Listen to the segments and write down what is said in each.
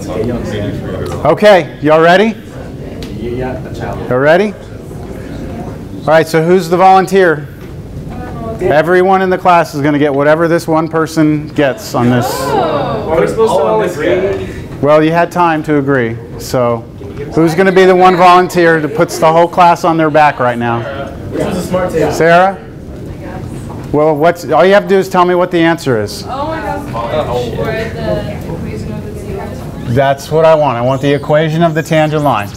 Okay, y'all ready? Yeah. Y'all ready? All right, so who's the volunteer? Everyone in the class is going to get whatever this one person gets on this. Are we supposed to all agree? Well, you had time to agree. So who's going to be the one volunteer that puts the whole class on their back right now? Which was a smart table. Sarah? Well, all you have to do is tell me what the answer is. Oh my gosh. That's what I want. I want the equation of the tangent line.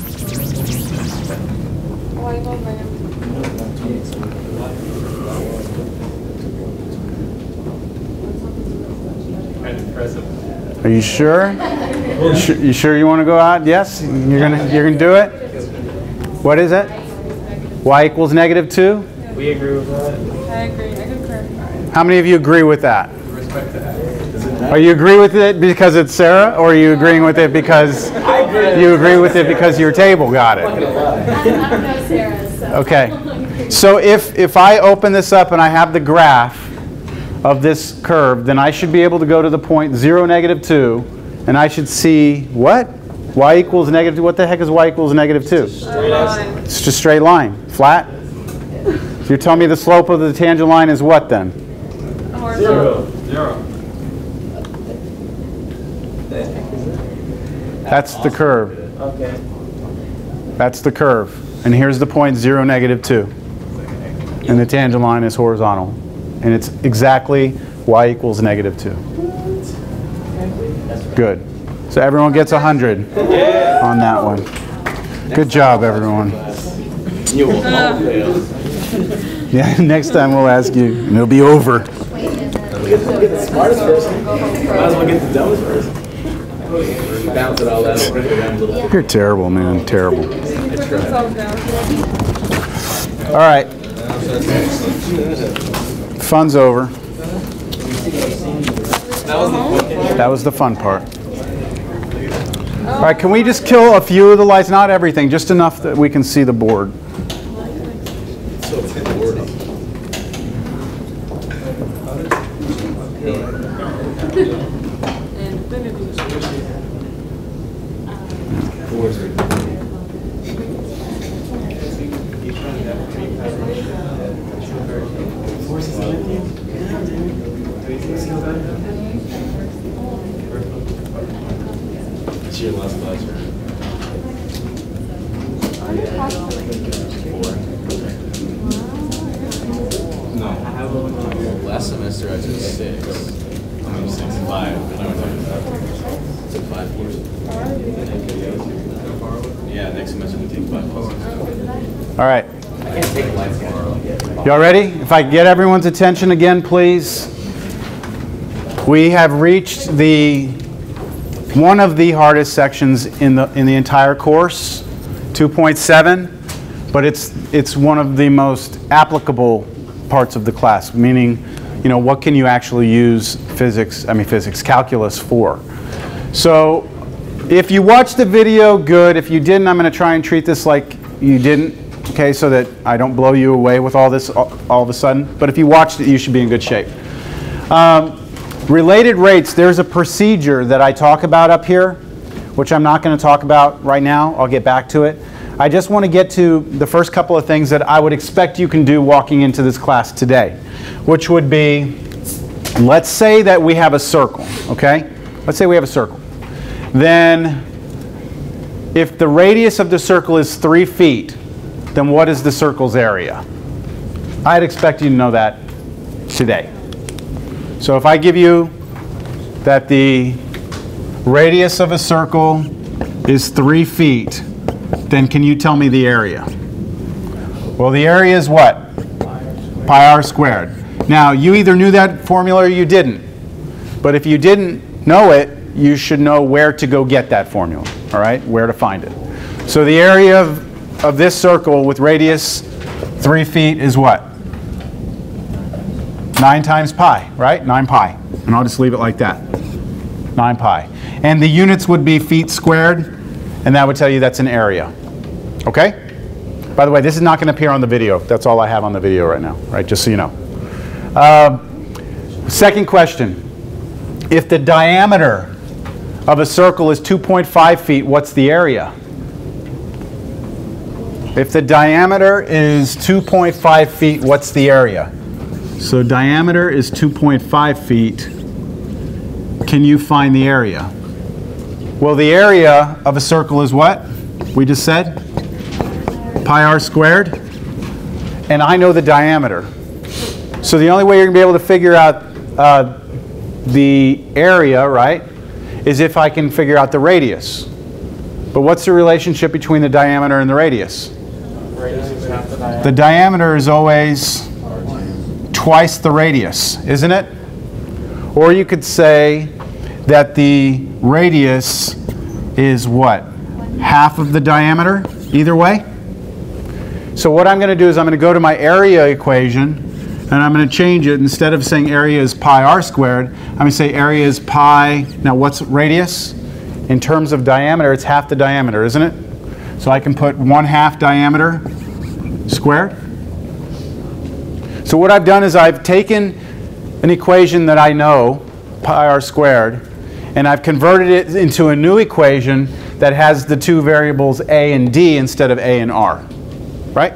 Are you sure? You sure you want to go out? Yes? You're gonna do it? What is it? Y equals -2? We agree with that. I agree. I concur. How many of you agree with that? Respect that. Are you agree with it because it's Sarah, or are you agreeing with it because you agree with it because your table got it? I don't know Sarah, so. Okay. So if I open this up and I have the graph of this curve, then I should be able to go to the point 0, -2, and I should see what? Y equals -2. What the heck is y equals -2? It's just a straight line. Flat? So you're telling me the slope of the tangent line is what then? 0. That's the curve. Okay. That's the curve. And here's the point 0, -2. And the tangent line is horizontal. And it's exactly y equals -2. Good. So everyone gets 100 on that one. Good job, everyone. You will all fail. Yeah, next time we'll ask you, and it'll be over. Get the smartest person. Might as well get the dumbest person. Bounce it all out. Bring it around a little. You're terrible, man. Terrible. I tried. All right. Fun's over. That was the fun part. All right, can we just kill a few of the lights? Not everything, just enough that we can see the board. It's your last class, right? No. Last semester I took 6. I mean 6 and 5. And I was took 5 courses. Yeah, next semester we take 5 courses. All right. I can't take lights down. Y'all ready? If I get everyone's attention again, please. We have reached one of the hardest sections in the entire course, 2.7, but it's one of the most applicable parts of the class, meaning, you know, what can you actually use calculus for? So if you watched the video, good. If you didn't, I'm going to try and treat this like you didn't, okay, so that I don't blow you away with all this all of a sudden. But if you watched it, you should be in good shape. Related rates, there's a procedure that I talk about up here, which I'm not going to talk about right now. I'll get back to it. I just want to get to the first couple of things that I would expect you can do walking into this class today, which would be, let's say that we have a circle, okay? Let's say we have a circle. Then, if the radius of the circle is 3 feet, then what is the circle's area? I'd expect you to know that today. So if I give you that the radius of a circle is 3 feet, then can you tell me the area? Well, the area is what? Pi r squared. Now, you either knew that formula or you didn't. But if you didn't know it, you should know where to go get that formula, all right? Where to find it. So the area of this circle with radius 3 feet is what? 9 times pi, right? 9 pi. And I'll just leave it like that. 9 pi. And the units would be feet squared, and that would tell you that's an area. Okay? By the way, this is not going to appear on the video. That's all I have on the video right now, right? Just so you know. Second question. If the diameter of a circle is 2.5 feet, what's the area? If the diameter is 2.5 feet, what's the area? So diameter is 2.5 feet. Can you find the area? Well, the area of a circle is what? We just said? Pi r squared. And I know the diameter. So the only way you're going to be able to figure out the area, right, is if I can figure out the radius. But what's the relationship between the diameter and the radius? The diameter is always twice the radius, isn't it? Or you could say that the radius is what? Half of the diameter, either way. So what I'm going to do is I'm going to go to my area equation and I'm going to change it. Instead of saying area is pi r squared, I'm going to say area is pi, now what's radius? In terms of diameter, it's half the diameter, isn't it? So I can put 1/2 diameter squared. So what I've done is I've taken an equation that I know, pi r squared, and I've converted it into a new equation that has the two variables a and d instead of a and r, right?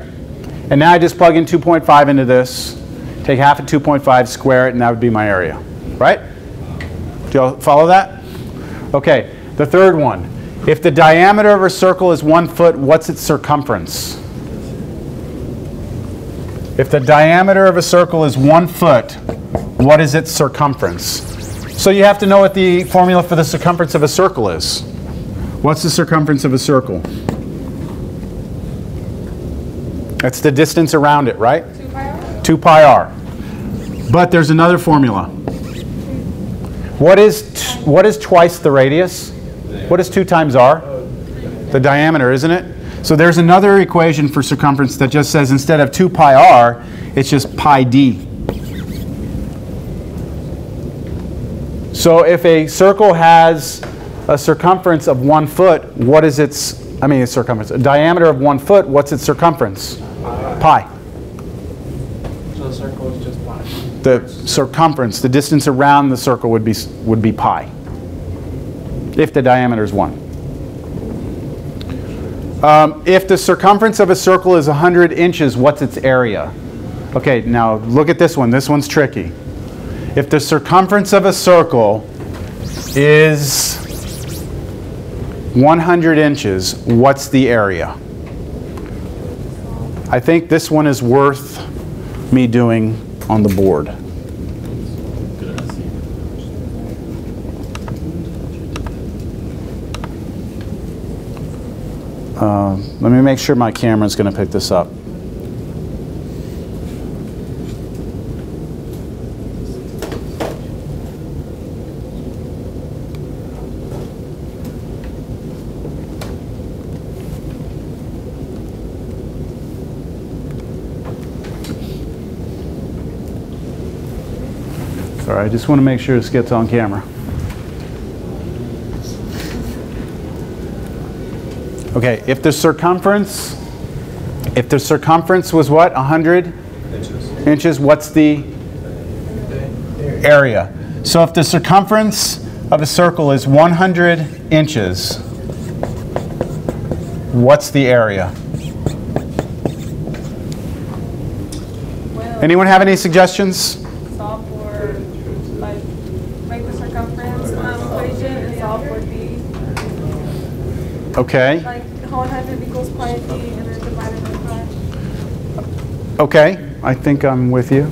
And now I just plug in 2.5 into this, take half of 2.5, square it, and that would be my area, right? Do you all follow that? Okay, the third one. If the diameter of a circle is 1 foot, what's its circumference? If the diameter of a circle is 1 foot, what is its circumference? So you have to know what the formula for the circumference of a circle is. What's the circumference of a circle? That's the distance around it, right? 2 pi r. But there's another formula. What is twice the radius? What is 2 times r? The diameter, isn't it? So there's another equation for circumference that just says instead of 2 pi r, it's just pi d. So if a circle has a circumference of 1 foot, what is its circumference? A diameter of 1 foot, what's its circumference? Pi. So the circle is just pi. The circumference, the distance around the circle would be pi, if the diameter is 1. If the circumference of a circle is 100 inches, what's its area? Okay, now look at this one. This one's tricky. If the circumference of a circle is 100 inches, what's the area? I think this one is worth me doing on the board. Let me make sure my camera's going to pick this up. Sorry, I just want to make sure this gets on camera. Okay, if the circumference was what? 100 inches, what's the area? So if the circumference of a circle is 100 inches, what's the area? Well, Anyone have any suggestions? solve for, like, make the circumference equation and solve for d. Okay. Like, 100 equals pi d and then divided by pi. Okay, I think I'm with you.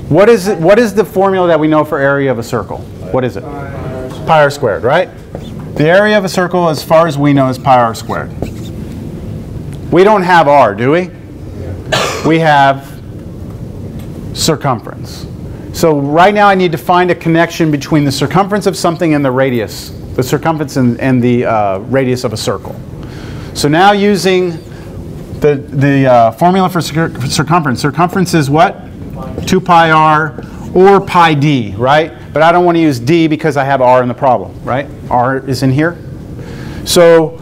What is the formula that we know for area of a circle? What is it? Pi r squared, right? The area of a circle, as far as we know, is pi r squared. We don't have r, do we? We have circumference. So right now I need to find a connection between the circumference of something and the radius. The circumference and the radius of a circle. So now using the formula for circumference. Circumference is what? 2 pi r or pi d, right? But I don't want to use d because I have r in the problem, right? R is in here. So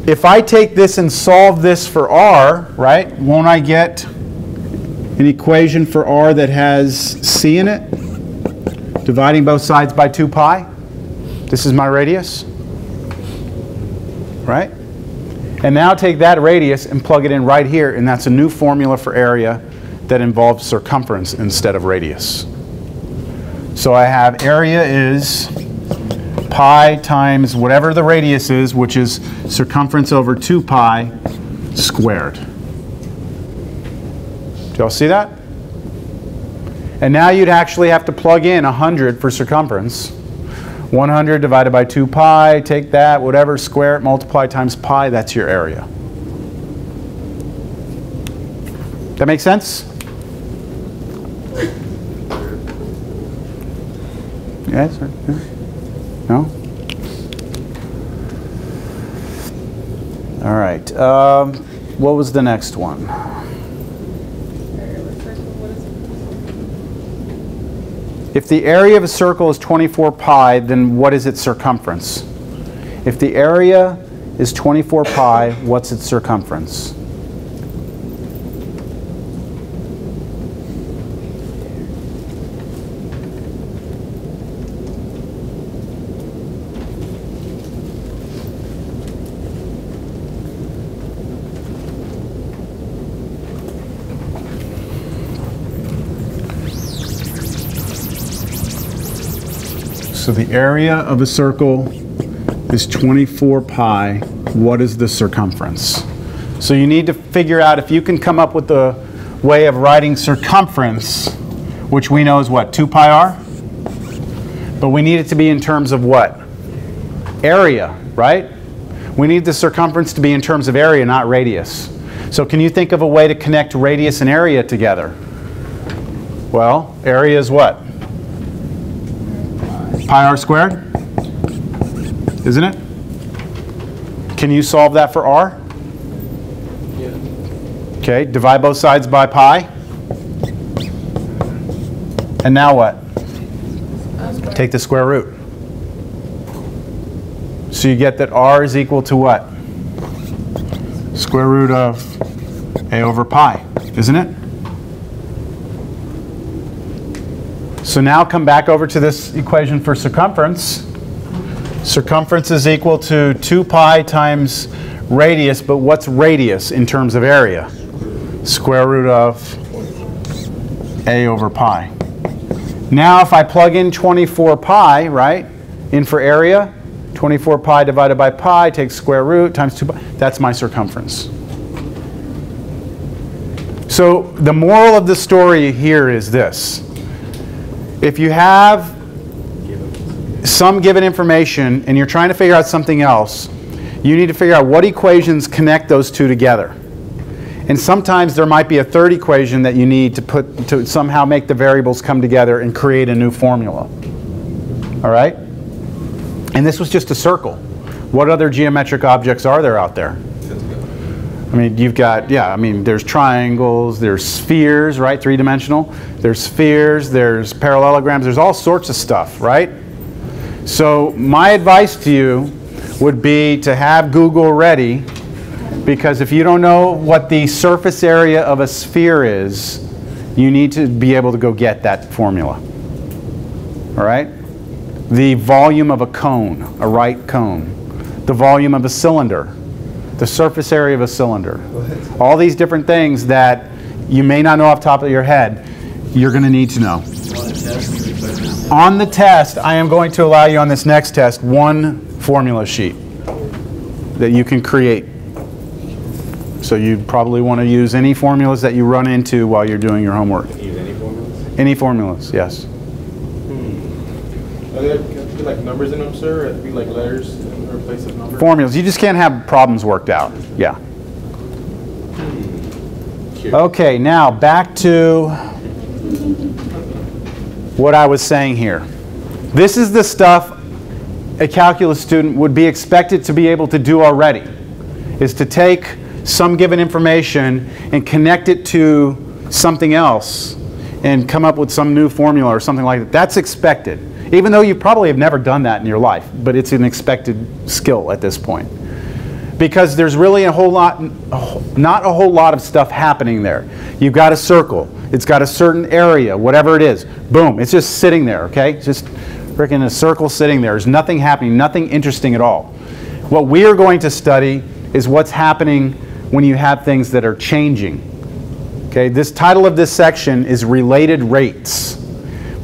if I take this and solve this for r, right, won't I get an equation for r that has c in it? Dividing both sides by 2 pi? This is my radius, right? And now take that radius and plug it in right here, and that's a new formula for area that involves circumference instead of radius. So I have area is pi times whatever the radius is, which is circumference over 2 pi squared. Do y'all see that? And now you'd actually have to plug in 100 for circumference. 100 divided by 2 pi, take that, whatever, square it, multiply times pi, that's your area. That make sense? Yes? Or no? All right. What was the next one? If the area of a circle is 24 pi, then what is its circumference? If the area is 24 pi, what's its circumference? So the area of a circle is 24 pi. What is the circumference? So you need to figure out if you can come up with a way of writing circumference, which we know is what, 2 pi r? But we need it to be in terms of what? Area, right? We need the circumference to be in terms of area, not radius. So can you think of a way to connect radius and area together? Well, area is what? Pi r squared, isn't it? Can you solve that for r? Yeah. Okay, divide both sides by pi. And now what? Take the square root. So you get that r is equal to what? Square root of a over pi, isn't it? So now come back over to this equation for circumference. Circumference is equal to 2 pi times radius, but what's radius in terms of area? Square root of a over pi. Now if I plug in 24 pi, right, in for area, 24 pi divided by pi, take square root times 2 pi, that's my circumference. So the moral of the story here is this. If you have some given information and you're trying to figure out something else, you need to figure out what equations connect those two together. And sometimes there might be a third equation that you need to somehow make the variables come together and create a new formula. All right? And this was just a circle. What other geometric objects are there out there? I mean, you've got, yeah, I mean, there's triangles, there's spheres, right, three-dimensional. There's spheres, there's parallelograms, there's all sorts of stuff, right? So my advice to you would be to have Google ready, because if you don't know what the surface area of a sphere is, you need to be able to go get that formula. All right? The volume of a cone, a right cone. The volume of a cylinder. The surface area of a cylinder. All these different things that you may not know off the top of your head, you're going to need to know. On the test, I am going to allow you on this next test one formula sheet that you can create. So you probably want to use any formulas that you run into while you're doing your homework. Can you use any formulas? Any formulas, yes. Are there be like numbers in them, sir? Or it be like letters in place of numbers? Formulas. You just can't have problems worked out. Yeah. Okay, now back to what I was saying here. This is the stuff a calculus student would be expected to be able to do already, is to take some given information and connect it to something else and come up with some new formula or something like that. That's expected. Even though you probably have never done that in your life, but it's an expected skill at this point. Because there's really not a whole lot of stuff happening there. You've got a circle. It's got a certain area, whatever it is. Boom, it's just sitting there, okay? Just freaking a circle sitting there. There's nothing happening, nothing interesting at all. What we are going to study is what's happening when you have things that are changing. Okay, this title of this section is Related Rates.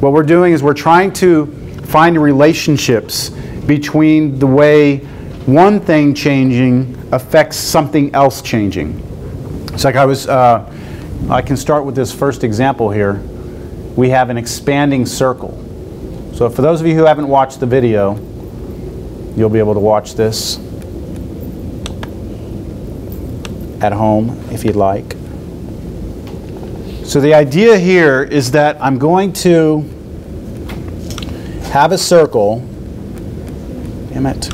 What we're doing is we're trying to find relationships between the way one thing changing affects something else changing. It's like I can start with this first example here. We have an expanding circle. So for those of you who haven't watched the video, you'll be able to watch this at home if you'd like. So the idea here is that I'm going to have a circle. Damn it.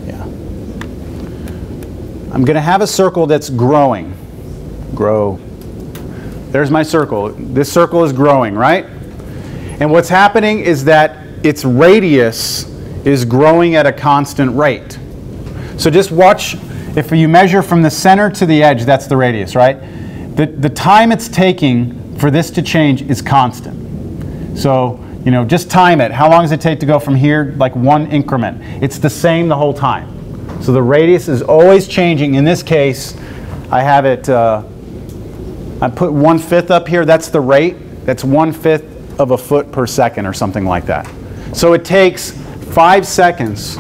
Yeah. I'm going to have a circle that's growing. Grow. There's my circle. This circle is growing, right? And what's happening is that its radius is growing at a constant rate. So just watch, if you measure from the center to the edge, that's the radius, right? The time it's taking for this to change is constant. So, you know, just time it. How long does it take to go from here? Like one increment. It's the same the whole time. So the radius is always changing. In this case, I have it, I put 1/5 up here. That's the rate. That's 1/5 of a foot per second or something like that. So it takes 5 seconds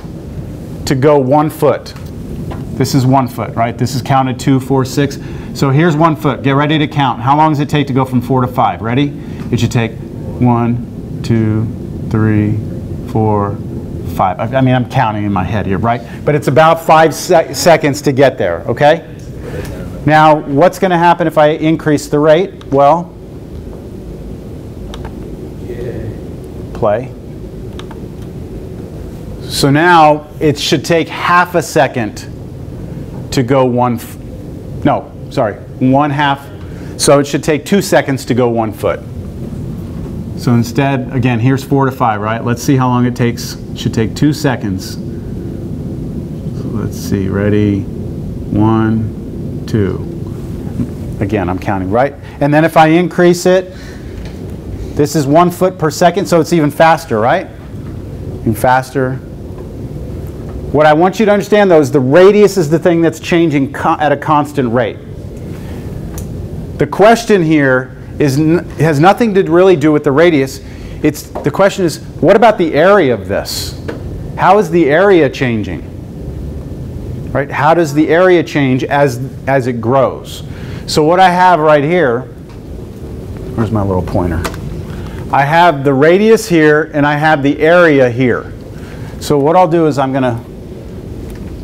to go 1 foot. This is 1 foot, right? This is counted 2, 4, 6. So here's 1 foot. Get ready to count. How long does it take to go from 4 to 5? Ready? It should take 1, 2, 3, 4, 5. I mean, I'm counting in my head here, right? But it's about 5 seconds to get there, okay? Now, what's going to happen if I increase the rate? Well, play. So now it should take half a second to go 1/2. So it should take 2 seconds to go 1 foot. So instead, again, here's 4 to 5, right? Let's see how long it takes. It should take 2 seconds. So let's see, ready? 1, 2. Again, I'm counting, right? And then if I increase it, this is 1 foot per second, so it's even faster, right? Even faster. What I want you to understand, though, is the radius is the thing that's changing at a constant rate. The question here has nothing to really do with the radius. The question is, what about the area of this? How is the area changing? Right? How does the area change as it grows? So what I have right here, where's my little pointer? I have the radius here and I have the area here. So what I'll do is I'm going to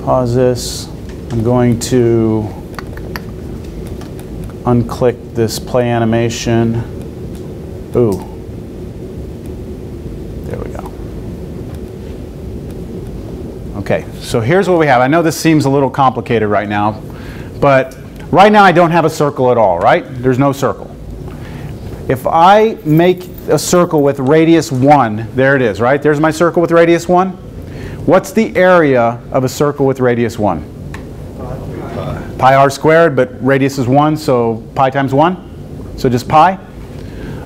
pause this. I'm going to unclick this play animation. Ooh. There we go. Okay, so here's what we have. I know this seems a little complicated right now, but right now I don't have a circle at all, right? There's no circle. If I make a circle with radius 1, there it is, right? There's my circle with radius 1. What's the area of a circle with radius 1? Pi r squared, but radius is 1, so pi times 1. So just pi.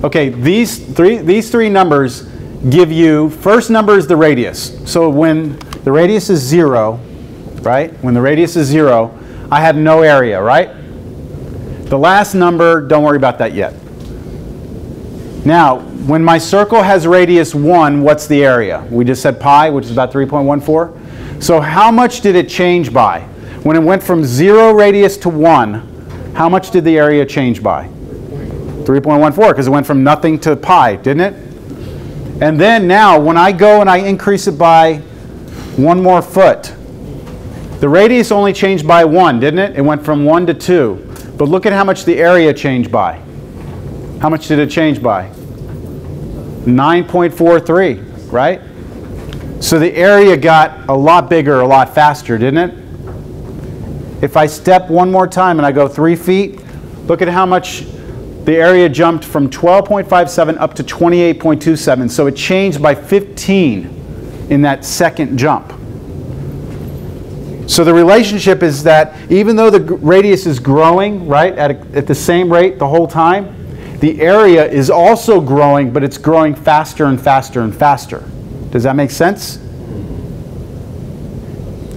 Okay, these three numbers give you, first number is the radius. So when the radius is 0, right? When the radius is 0, I have no area, right? The last number, don't worry about that yet. Now, when my circle has radius 1, what's the area? We just said pi, which is about 3.14. So how much did it change by? When it went from 0 radius to 1, how much did the area change by? 3.14, because it went from nothing to pi, didn't it? And then now, when I go and I increase it by 1 more foot, the radius only changed by 1, didn't it? It went from 1 to 2. But look at how much the area changed by. How much did it change by? 9.43, right? So the area got a lot bigger, a lot faster, didn't it? If I step one more time and I go 3 feet, look at how much the area jumped from 12.57 up to 28.27. So it changed by 15 in that second jump. So the relationship is that even though the radius is growing, right, at the same rate the whole time, the area is also growing, but it's growing faster and faster and faster. Does that make sense?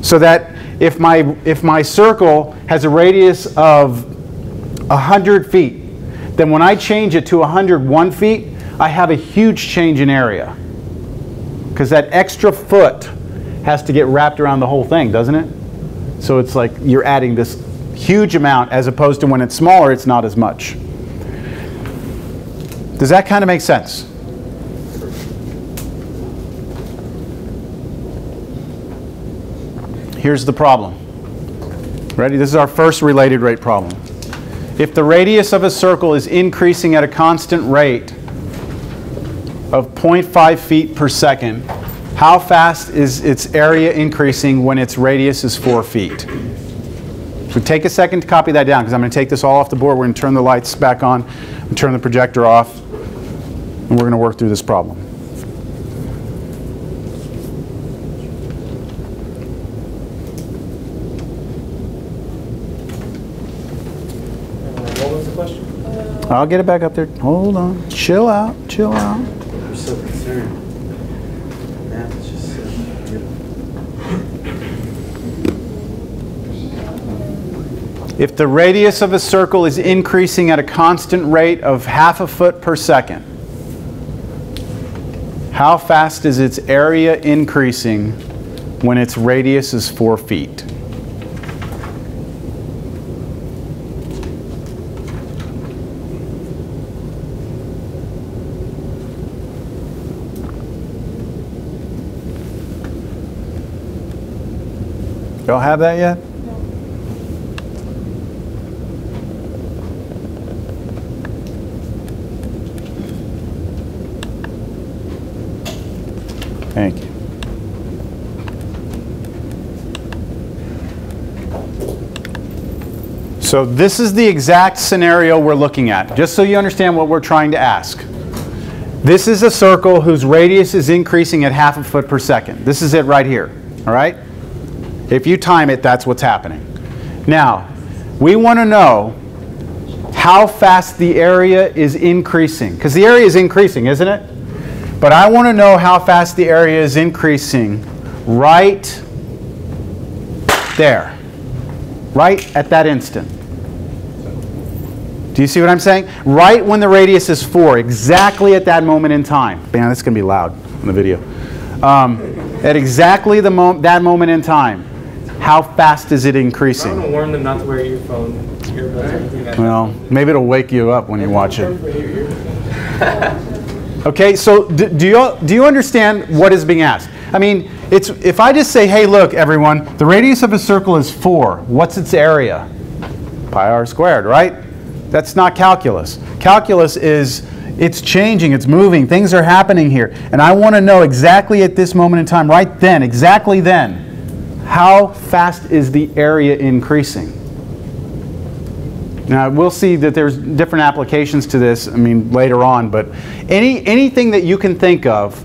So that if my circle has a radius of 100 feet, then when I change it to 101 feet, I have a huge change in area. Because that extra foot has to get wrapped around the whole thing, doesn't it? So it's like you're adding this huge amount, as opposed to when it's smaller, it's not as much. Does that kind of make sense? Here's the problem. Ready? This is our first related rate problem. If the radius of a circle is increasing at a constant rate of 0.5 feet per second, how fast is its area increasing when its radius is 4 feet? So take a second to copy that down, because I'm going to take this all off the board. We're going to turn the lights back on, and turn the projector off, and we're going to work through this problem. What was the question? I'll get it back up there. Hold on. Chill out. Chill out. I'm so concerned. Math is just so beautiful. If the radius of a circle is increasing at a constant rate of half a foot per second, how fast is its area increasing when its radius is 4 feet? Y'all have that yet? Thank you. So this is the exact scenario we're looking at, just so you understand what we're trying to ask. This is a circle whose radius is increasing at half a foot per second. This is it right here, all right? If you time it, that's what's happening. Now, we want to know how fast the area is increasing, because the area is increasing, isn't it? But I want to know how fast the area is increasing right there, right at that instant. Do you see what I'm saying? Right when the radius is 4, exactly at that moment in time. Man, that's going to be loud in the video. At exactly that moment in time, how fast is it increasing? I'm going to warn them not to wear earbuds. Well, maybe it'll wake you up when you watch it. Okay, so do you understand what is being asked? I mean, if I just say, hey, look, everyone, the radius of a circle is 4. What's its area? Pi r squared, right? That's not calculus. Calculus is, it's changing, it's moving, things are happening here. And I want to know exactly at this moment in time, right then, exactly then, how fast is the area increasing? Now, we'll see that there's different applications to this, I mean, later on, but anything that you can think of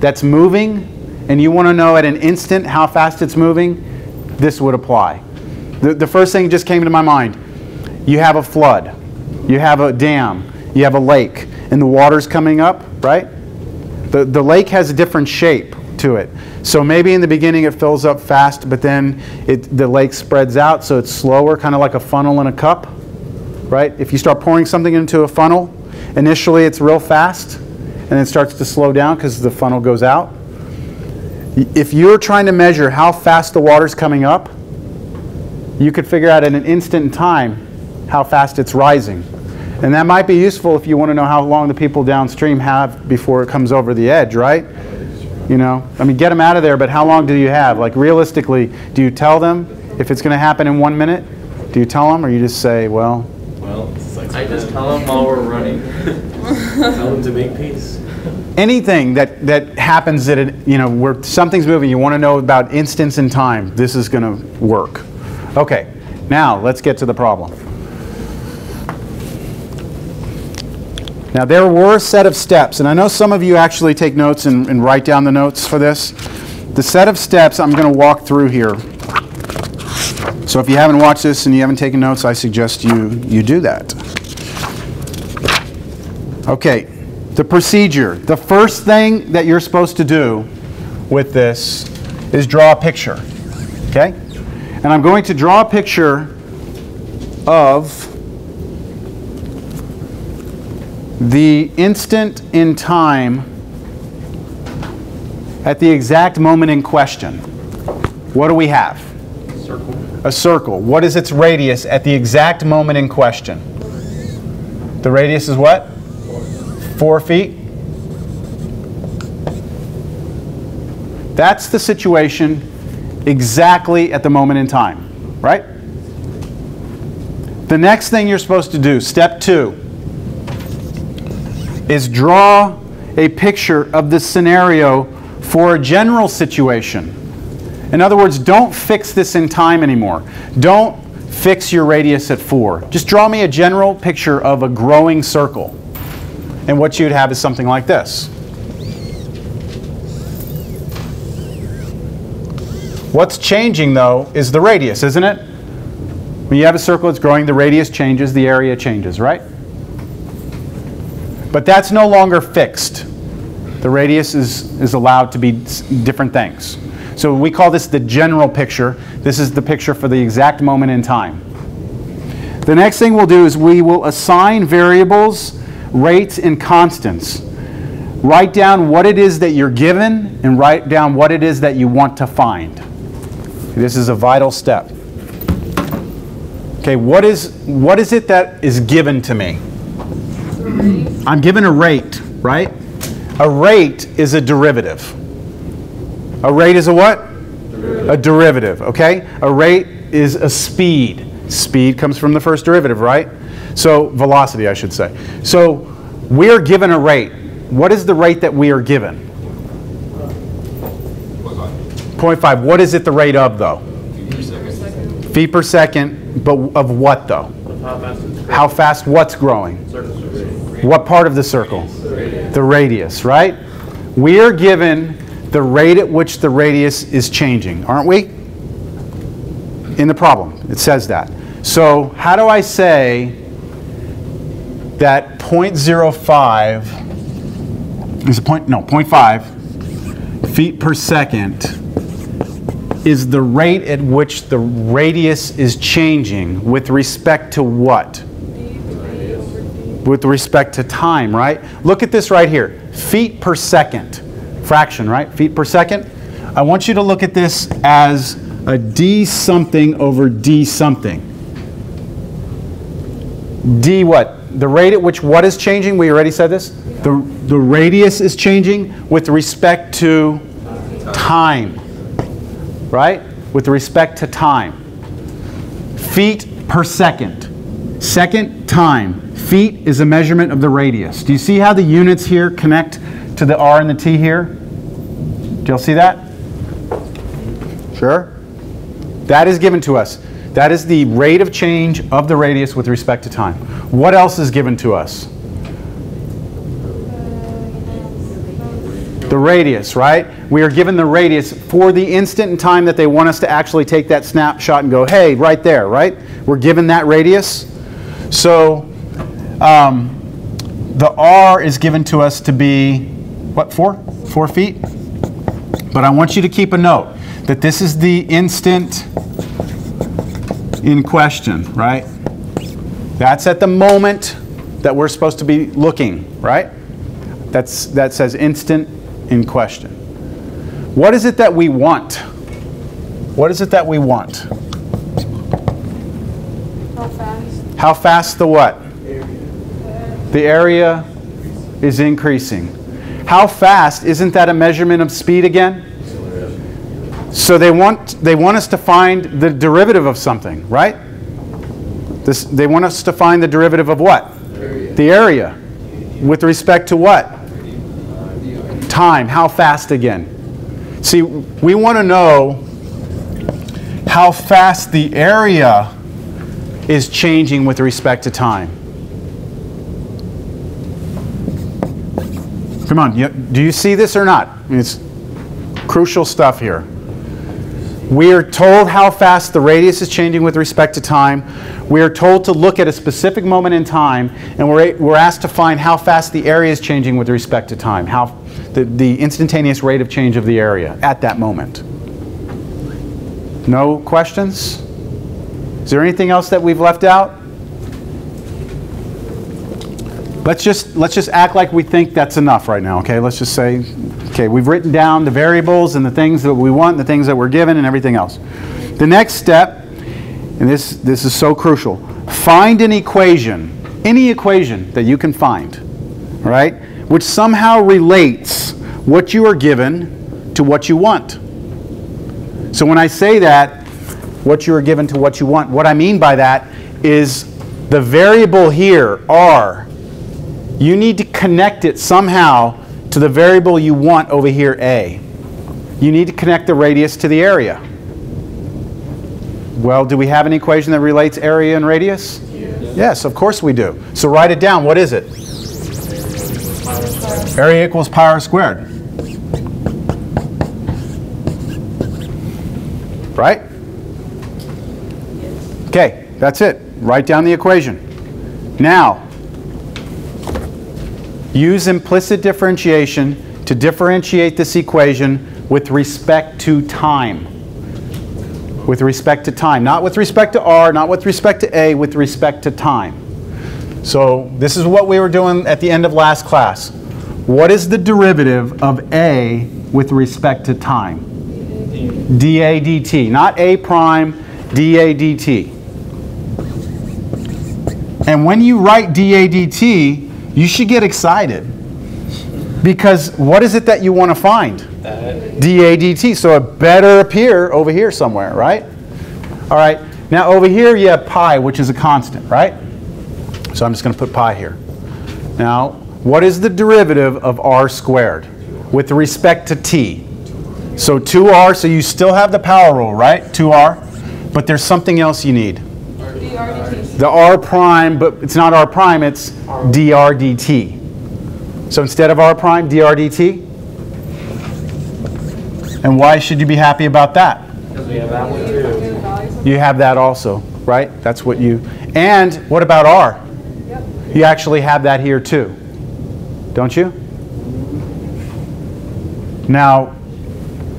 that's moving and you want to know at an instant how fast it's moving, this would apply. The first thing just came to my mind. You have a flood, you have a dam, you have a lake, and the water's coming up, right? The lake has a different shape to it. So maybe in the beginning it fills up fast, but then the lake spreads out, so it's slower, kind of like a funnel in a cup, right? If you start pouring something into a funnel, initially it's real fast, and then it starts to slow down because the funnel goes out. If you're trying to measure how fast the water's coming up, you could figure out in an instant in time how fast it's rising. And that might be useful if you want to know how long the people downstream have before it comes over the edge, right? You know, I mean, get them out of there, but how long do you have? Like, realistically, do you tell them if it's going to happen in 1 minute? Do you tell them, or you just say, well, it's like I just tell them while we're running. Tell them to make peace. anything that happens that where something's moving, you want to know about instance in time, this is going to work. Okay, now let's get to the problem. Now, there were a set of steps, and I know some of you actually take notes and write down the notes for this. The set of steps I'm going to walk through here. So if you haven't watched this and you haven't taken notes, I suggest you do that. Okay, the procedure. The first thing that you're supposed to do with this is draw a picture. Okay? And I'm going to draw a picture of the instant in time at the exact moment in question. What do we have? Circle. A circle. What is its radius at the exact moment in question? The radius is what? 4 feet. That's the situation exactly at the moment in time, right? The next thing you're supposed to do, step 2, is draw a picture of the scenario for a general situation. In other words, don't fix this in time anymore. Don't fix your radius at 4. Just draw me a general picture of a growing circle. And what you'd have is something like this. What's changing, though, is the radius, isn't it? When you have a circle that's growing, the radius changes, the area changes, right? But that's no longer fixed. The radius is allowed to be different things. So we call this the general picture. This is the picture for the exact moment in time. The next thing we'll do is we will assign variables, rates, and constants. Write down what it is that you're given and write down what it is that you want to find. This is a vital step. Okay, what is it that is given to me? I'm given a rate, right? A rate is a derivative. A rate is a what? A derivative, okay? A rate is a speed. Speed comes from the first derivative, right? So, velocity, I should say. So, we're given a rate. What is the rate that we are given? 0.5. What is it the rate of, though? Feet per second, but of what, though? How fast what's growing? What part of the circle? The radius, right? We are given the rate at which the radius is changing, aren't we? In the problem, it says that. So how do I say that 0.05 is 0.5 feet per second is the rate at which the radius is changing with respect to what? With respect to time, right? Look at this right here. Feet per second. Fraction, right? Feet per second. I want you to look at this as a d something over d something. D what? The rate at which what is changing? We already said this. The radius is changing with respect to time. Right? With respect to time. Feet per second. Second, time. Feet is a measurement of the radius. Do you see how the units here connect to the R and the T here? Do y'all see that? Sure? That is given to us. That is the rate of change of the radius with respect to time. What else is given to us? The radius, right? We are given the radius for the instant in time that they want us to actually take that snapshot and go, hey, right there, right? We're given that radius. So the R is given to us to be, what, 4 feet? But I want you to keep a note that this is the instant in question, right? That's at the moment that we're supposed to be looking, right? That says instant in question. What is it that we want? What is it that we want? How fast? How fast the what? The area is increasing. How fast, isn't that a measurement of speed again? So they want us to find the derivative of something, right? They want us to find the derivative of what? The area. With respect to what? Time. How fast again? See, we want to know how fast the area is changing with respect to time. Come on, do you see this or not? I mean, it's crucial stuff here. We are told how fast the radius is changing with respect to time. We are told to look at a specific moment in time, and we're asked to find how fast the area is changing with respect to time, how the instantaneous rate of change of the area at that moment. No questions? Is there anything else that we've left out? Let's just act like we think that's enough right now, okay? Let's just say, okay, we've written down the variables and the things that we want, the things that we're given, and everything else. The next step, and this is so crucial, find an equation, any equation that you can find, all right, which somehow relates what you are given to what you want. So when I say that, what you are given to what you want, what I mean by that is the variable here, r, you need to connect it somehow to the variable you want over here, a. You need to connect the radius to the area. Well, do we have an equation that relates area and radius? Yes, of course we do. So write it down. What is it? Area equals pi r squared. Right? Okay, that's it. Write down the equation. Now, use implicit differentiation to differentiate this equation with respect to time. With respect to time. Not with respect to r, not with respect to a, with respect to time. So this is what we were doing at the end of last class. What is the derivative of a with respect to time? dA dt. Not a prime, dA dt. And when you write dA dt, you should get excited. Because what is it that you want to find? dA dt. So it better appear over here somewhere, right? All right. Now over here you have pi, which is a constant, right? So I'm just going to put pi here. Now, what is the derivative of r squared with respect to t? So 2r, so you still have the power rule, right? 2r. But there's something else you need. The r prime, but it's not r prime, it's dr dt. So instead of r prime, dr dt. And why should you be happy about that? Because we have that one too. You have that also, right? That's what you... And what about r? Yep. You actually have that here too. Don't you? Now,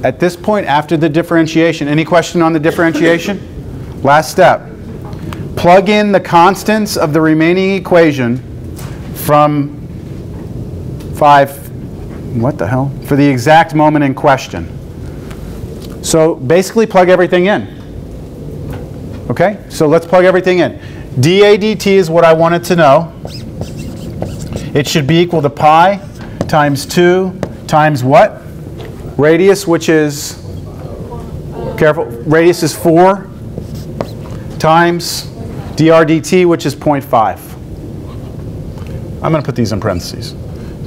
at this point after the differentiation, any question on the differentiation? Last step. Plug in the constants of the remaining equation from 5, what the hell? For the exact moment in question. So basically plug everything in. Okay? So let's plug everything in. dA dt is what I wanted to know. It should be equal to pi times 2 times what? Radius, which is, careful, radius is 4 times dr dt, which is 0.5. I'm going to put these in parentheses.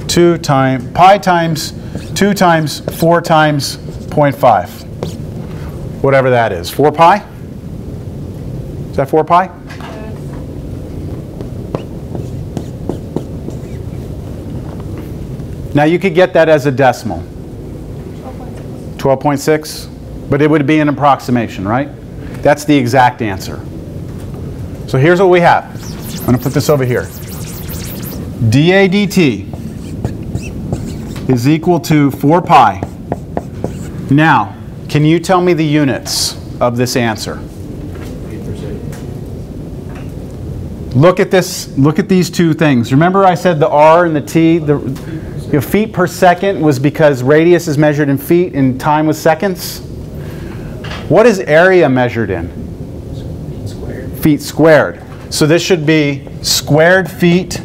2 times, pi times 2 times 4 times 0.5. Whatever that is. 4 pi? Is that 4 pi? Now you could get that as a decimal. 12.6, but it would be an approximation, right? That's the exact answer. So here's what we have. I'm going to put this over here. dA dt is equal to 4 pi. Now, can you tell me the units of this answer? Look at this. Look at these two things. Remember I said the r and the t, the feet per second was because radius is measured in feet and time was seconds. What is area measured in? Feet squared. Feet squared. So this should be squared feet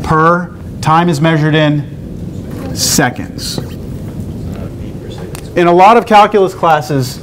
per, time is measured in seconds. In a lot of calculus classes,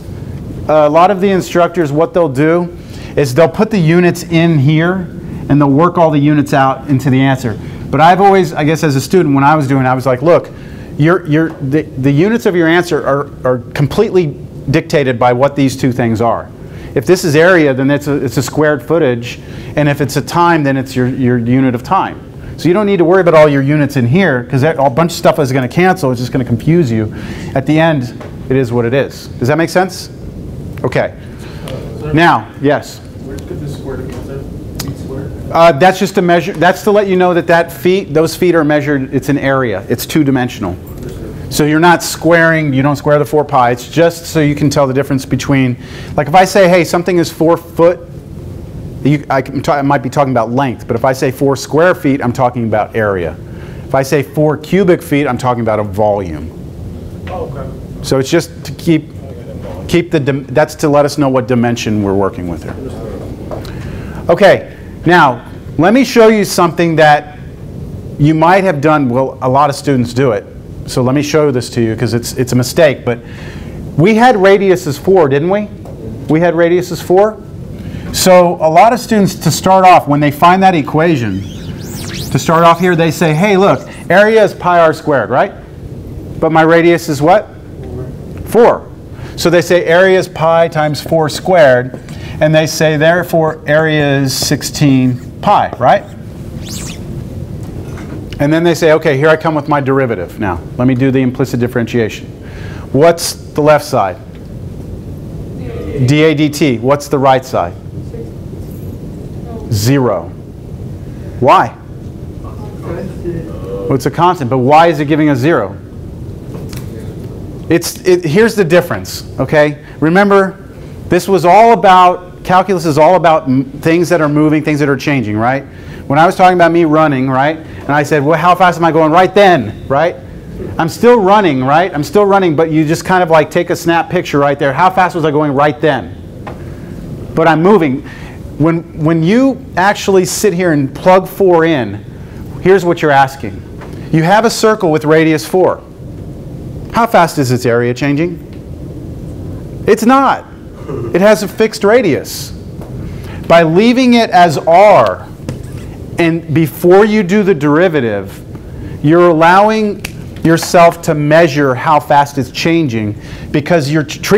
a lot of the instructors, what they'll do is they'll put the units in here and they'll work all the units out into the answer. But I've always, I guess as a student, when I was doing it, I was like, look, the units of your answer are completely dictated by what these two things are. If this is area, then it's a squared footage, and if it's a time, then it's your unit of time. So you don't need to worry about all your units in here, because a bunch of stuff is going to cancel. It's just going to confuse you. At the end, it is what it is. Does that make sense? Okay. Now, yes? Where could this square cancel? That's just to measure. That's to let you know that those feet are measured. It's an area. It's two-dimensional. So you're not squaring. You don't square the 4 pi. It's just so you can tell the difference between. Like if I say, hey, something is 4 foot, I might be talking about length. But if I say 4 square feet, I'm talking about area. If I say 4 cubic feet, I'm talking about a volume. Oh, okay. So it's just to keep that's to let us know what dimension we're working with here. Okay, now let me show you something that you might have done. Well, a lot of students do it. So let me show this to you because it's a mistake. But we had radius as 4, didn't we? We had radius as 4. So a lot of students, to start off, when they find that equation, to start off here, they say, hey, look, area is pi r squared, right? But my radius is what? 4. So they say area is pi times 4 squared, and they say therefore area is 16 pi, right? And then they say, okay, here I come with my derivative. Now, let me do the implicit differentiation. What's the left side? dA dt. What's the right side? 0. Why? Well, it's a constant, but why is it giving us 0? Here's the difference, okay? Remember, this was all about, calculus is all about things that are moving, things that are changing, right? When I was talking about me running, right? And I said, well, how fast am I going? Right then, right? I'm still running, right? I'm still running, but you just kind of like take a snap picture right there. How fast was I going right then? But I'm moving. When you actually sit here and plug 4 in, here's what you're asking. You have a circle with radius 4. How fast is its area changing? It's not. It has a fixed radius. By leaving it as r, and before you do the derivative, you're allowing yourself to measure how fast it's changing, because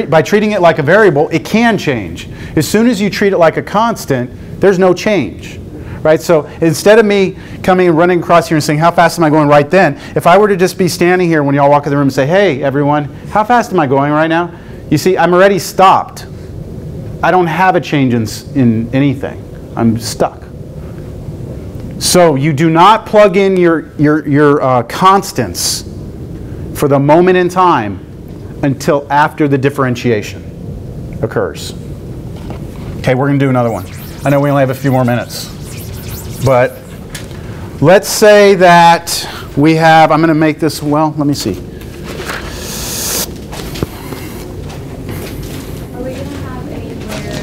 by treating it like a variable, it can change. As soon as you treat it like a constant, there's no change. Right? So instead of me coming and running across here and saying, how fast am I going right then? If I were to just be standing here when y'all walk in the room and say, hey, everyone, how fast am I going right now? You see, I'm already stopped. I don't have a change in anything. I'm stuck. So you do not plug in your constants for the moment in time until after the differentiation occurs. Okay, we're going to do another one. I know we only have a few more minutes. But let's say that we have, I'm going to make this, well, let me see. Are we going to have anywhere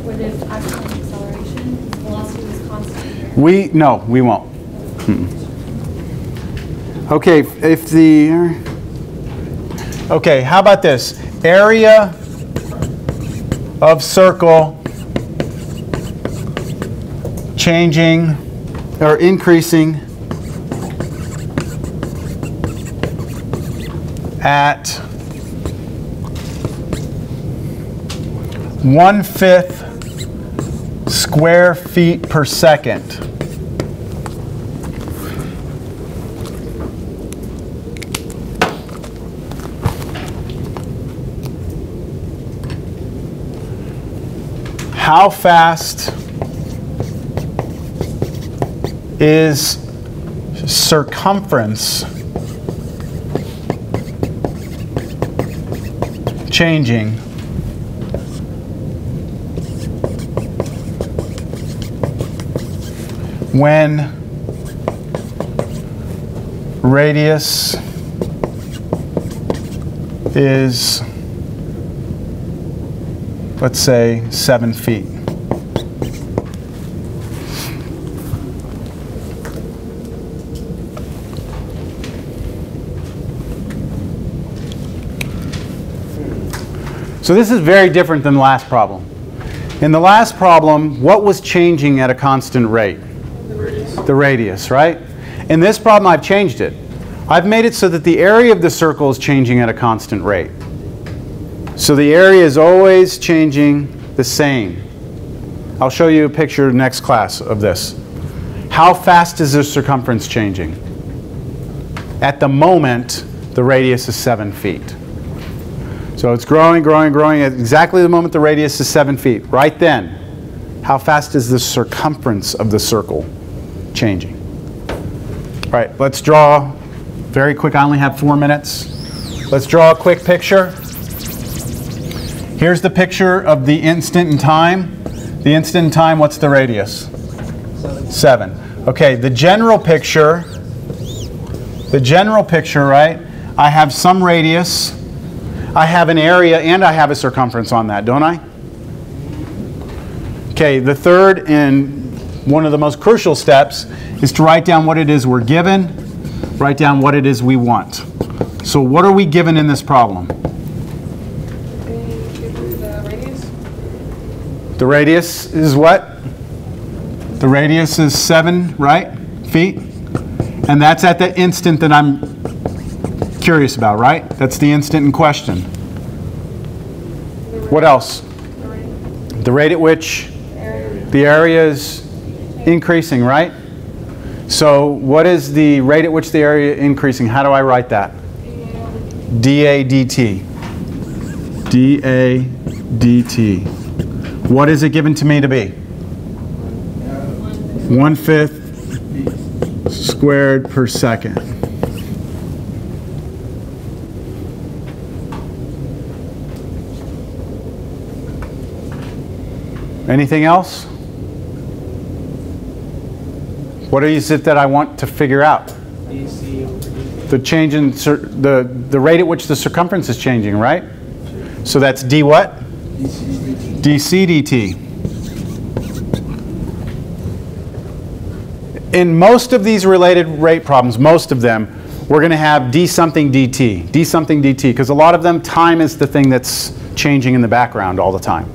where there's actual acceleration? Velocity is constant here? No, we won't. Okay, okay, how about this? Area of circle changing or increasing at 1/5 square feet per second. How fast is circumference changing when radius is, let's say, 7 feet? So this is very different than the last problem. In the last problem, what was changing at a constant rate? The radius, right? In this problem, I've changed it. I've made it so that the area of the circle is changing at a constant rate. So the area is always changing the same. I'll show you a picture next class of this. How fast is the circumference changing? At the moment, the radius is 7 feet. So it's growing, growing, growing at exactly the moment the radius is 7 feet. Right then, How fast is the circumference of the circle changing? All right, let's draw very quick. I only have 4 minutes. Let's draw a quick picture. Here's the picture of the instant in time. The instant in time, what's the radius? 7. Okay, the general picture, right? I have some radius, I have an area, and I have a circumference on that, don't I? Okay, the third and one of the most crucial steps is to write down what it is we're given, write down what it is we want. So what are we given in this problem? The radius is what? The radius is 7, right? Feet. And that's at the instant that I'm curious about, right? That's the instant in question. What else? The rate at which the area is increasing, right? So what is the rate at which the area is increasing? How do I write that? dA dt. dA dt. What is it given to me to be? 1/5 squared per second. Anything else? What is it that I want to figure out? The change in the rate at which the circumference is changing, right? So that's d what? dc dt. In most of these related rate problems, most of them, we're going to have d something dt, d something dt, because a lot of them, time is the thing that's changing in the background all the time.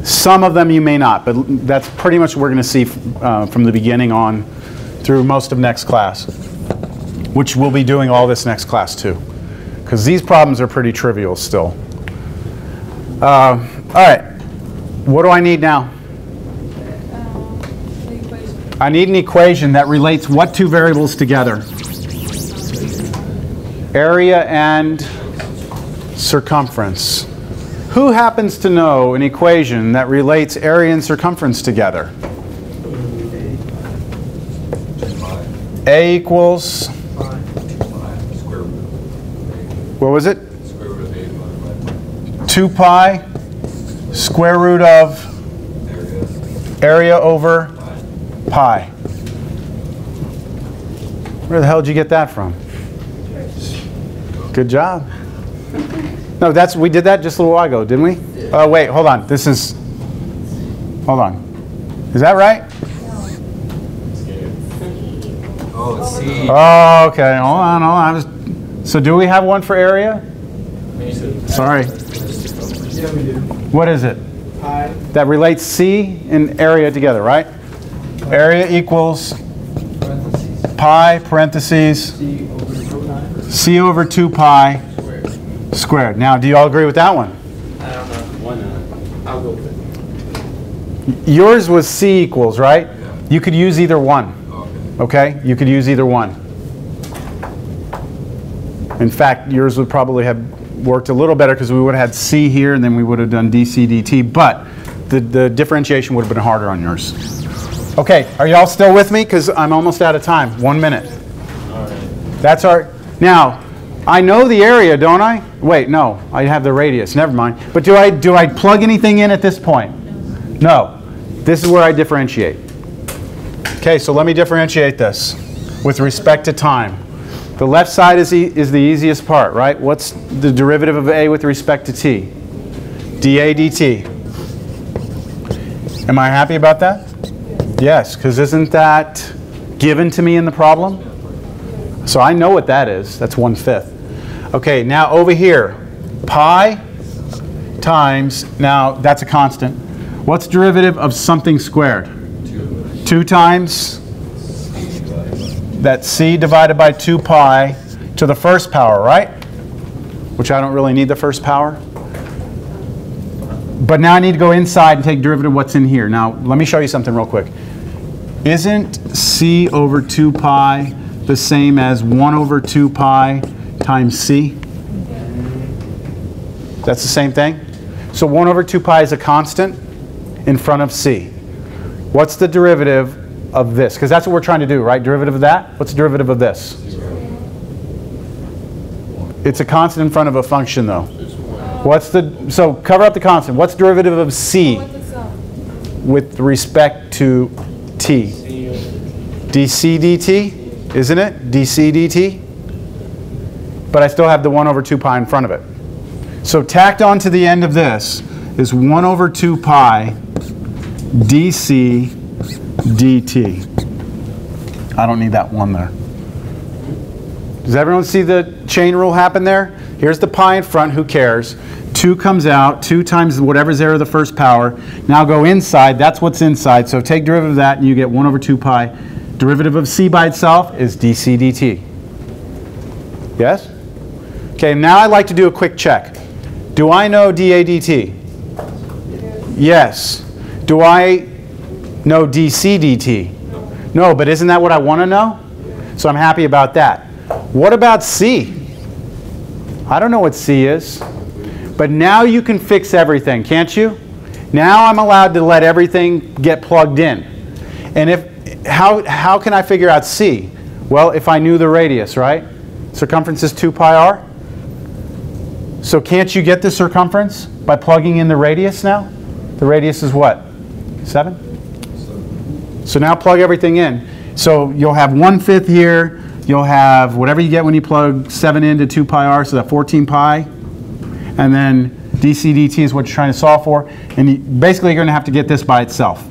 Some of them you may not, but that's pretty much what we're going to see from the beginning on through most of next class, which we'll be doing all this next class too, because these problems are pretty trivial still. All right, what do I need now? I need an equation that relates what two variables together? Area and circumference. Who happens to know an equation that relates area and circumference together? A equals, what was it? 2 pi square root of area over pi. Where the hell did you get that from? Good job. No, we did that just a little while ago, didn't we? Oh, wait, hold on. Hold on. Is that right? Oh, it's C. Oh, okay. Hold on. So do we have one for area? Sorry. Yeah, we do. What is it? Pi. That relates C and area together, right? Area equals pi, parentheses, C over 2 pi squared. Now, do you all agree with that one? I don't know. Why not? I'll go with it. Yours was C equals, right? You could use either one. Okay? You could use either one. In fact, yours would probably have worked a little better because we would have had C here and then we would have done dc dt, but the differentiation would have been harder on yours. Okay, are y'all still with me? Because I'm almost out of time. 1 minute. All right. That's our, now, I know the area, don't I? Wait, no, I have the radius, never mind. But do I plug anything in at this point? No. This is where I differentiate. Okay, so let me differentiate this with respect to time. The left side is the easiest part, right? What's the derivative of A with respect to t? dA dt. Am I happy about that? Yes, because isn't that given to me in the problem? So I know what that is. That's 1/5. Okay, now over here, pi times, now that's a constant. What's derivative of something squared? 2 times that c divided by 2 pi to the first power, right? Which I don't really need the first power. But now I need to go inside and take derivative of what's in here. Now, let me show you something real quick. Isn't c over 2 pi the same as 1 over 2 pi times c? That's the same thing? So 1 over 2 pi is a constant, in front of c. What's the derivative of this? Because that's what we're trying to do, right? Derivative of that? What's the derivative of this? It's a constant in front of a function, though. So cover up the constant. What's the derivative of c with respect to t? dc dt, isn't it? dc dt? But I still have the 1 over 2 pi in front of it. So tacked on to the end of this is 1 over 2 pi dc dt. I don't need that 1 there. Does everyone see the chain rule happen there? Here's the pi in front, who cares? 2 comes out, 2 times whatever's there to the first power. Now go inside, that's what's inside. So take derivative of that and you get 1 over 2 pi. Derivative of c by itself is dc dt. Yes? Okay, now I'd like to do a quick check. Do I know dA dt? Yes. Do I know dc dt? No, but isn't that what I want to know? So I'm happy about that. What about c? I don't know what c is. But now you can fix everything, can't you? Now I'm allowed to let everything get plugged in. And how can I figure out c? Well, if I knew the radius, right? Circumference is 2 pi r. So can't you get the circumference by plugging in the radius now? The radius is what? 7? So now plug everything in. So you'll have 1/5 here. You'll have whatever you get when you plug 7 into 2 pi r, so that 14 pi. And then dc dt is what you're trying to solve for. And basically you're going to have to get this by itself.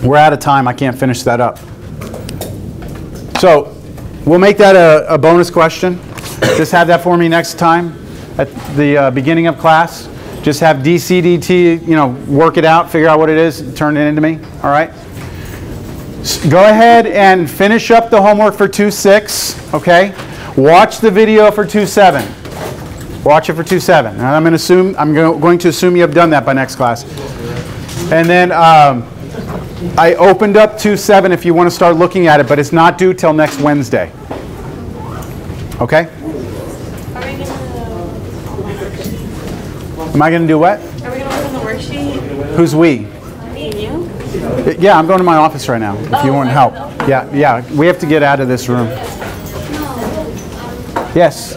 We're out of time. I can't finish that up. So we'll make that a bonus question. Just have that for me next time at the beginning of class. Just have dc dt, work it out, figure out what it is, turn it into me. All right? Go ahead and finish up the homework for 2.6, okay? Watch the video for 2.7. Watch it for 2.7. And I'm going to assume you have done that by next class. And then I opened up 2.7 if you want to start looking at it, but it's not due till next Wednesday. Okay? Am I going to do what? Are we going to work on the worksheet? Who's we? Me and you? Yeah, I'm going to my office right now, if you want help. Yeah, we have to get out of this room. Yes?